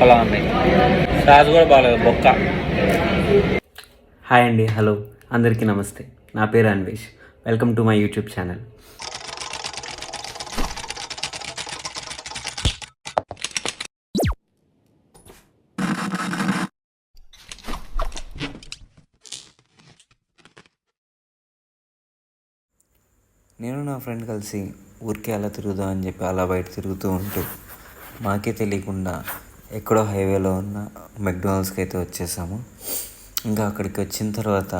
బొక్కలా ఉన్నాయి. సాస్ కూడా బాగాలేదు, బొక్క. హాయ్ అండి, హలో, అందరికీ నమస్తే. నా పేరు Anvesh. Welcome to my YouTube channel. నేను నా ఫ్రెండ్ కలిసి ఊరికే అలా తిరుగుదాం అని చెప్పి అలా బయట తిరుగుతూ ఉంటూ మాకే తెలియకుండా ఎక్కడో హైవేలో ఉన్న మెక్డొనాల్డ్స్కి అయితే వచ్చేసాము. ఇంకా అక్కడికి వచ్చిన తర్వాత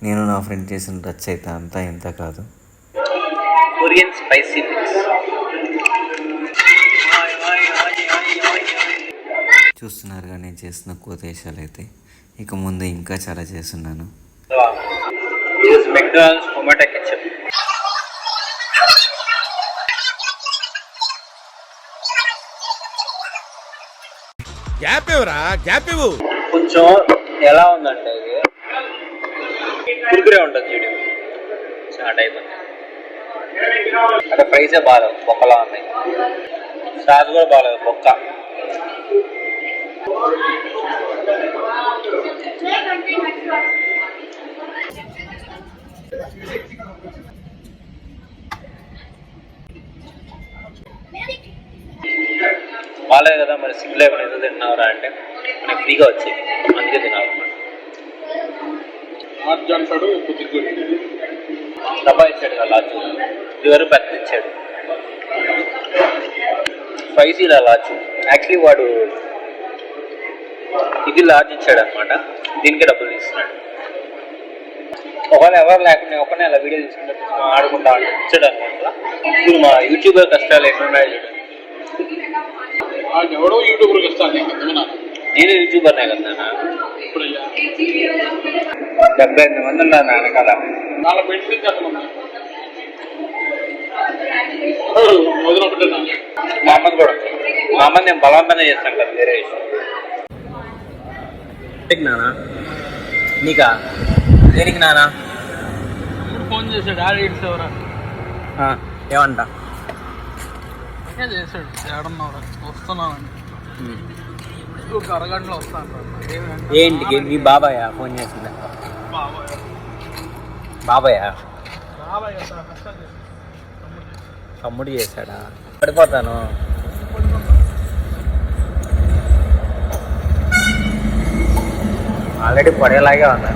నేను నా ఫ్రెండ్ చేసిన రచ్చ అయితే అంతా ఇంత కాదు. కొరియన్ స్పైసీ చూస్తున్నారుగా నేను చేసిన కోతేశాలు అయితే. ఇక ముందు ఇంకా చాలా చేస్తున్నాను. McDonald's tomato ketchup. కొంచెం ఎలా ఉందంటే ఇది కురుకురే ఉంటుంది చూడు, చాలా టైప్ ఉంది. అంటే ఫ్రైసే బాగాలేదు, బొక్కలా ఉన్నాయి. సాస్ కూడా బాగాలేదు, బొక్క. బాగాలేదు కదా, మరి సిగ్గు లేకుండా ఏదో తిన్నావురా అంటే మనకి ఫ్రీగా వచ్చి అందుకే తినాలి. డబ్బా ఇచ్చాడు కదా లాచు, ఇదివరకు పెద్ద ఇచ్చాడు. స్పైసీలా లాచు. యాక్చువల్లీ వాడు ఇది లార్జ్ ఇచ్చాడు అనమాట, దీనికే డబ్బులు తీస్తున్నాడు. ఒకవేళ ఎవరు లేకుండా ఒకనే అలా వీడియో తీసుకుంటే ఆడుకుంటా ఇచ్చాడు అనమాట. ఇప్పుడు మా యూట్యూబర్ కష్టాలు ఎన్నున్నాయి చూడండి. ఎవడో యూట్యూబర్కి వస్తాను నేను యూట్యూబర్నే కదా నాన్న. 78 మంది ఉన్నారు నా వెనకాల. వాళ్ళ పెట్టి మొదలుపెట్టినా మా అమ్మది కూడా. మా అమ్మని నేను బలవంతంగా చేస్తాను కదా, వేరే విషయం. నానా నీకా దేనికి నానా? ఫోన్ చేశాడు, ఆడిట్స్ ఎవరా ఏమంట చేశాడు, ఏడన్నావురా వస్తున్నాను, ఒక అరగంటలో వస్తాను. ఏంటికి? మీ బాబాయా ఫోన్ చేసిందా? బాబాయా తమ్ముడు చేశాడా? పడిపోతాను. ఆల్రెడీ పడేలాగే ఉన్నాను.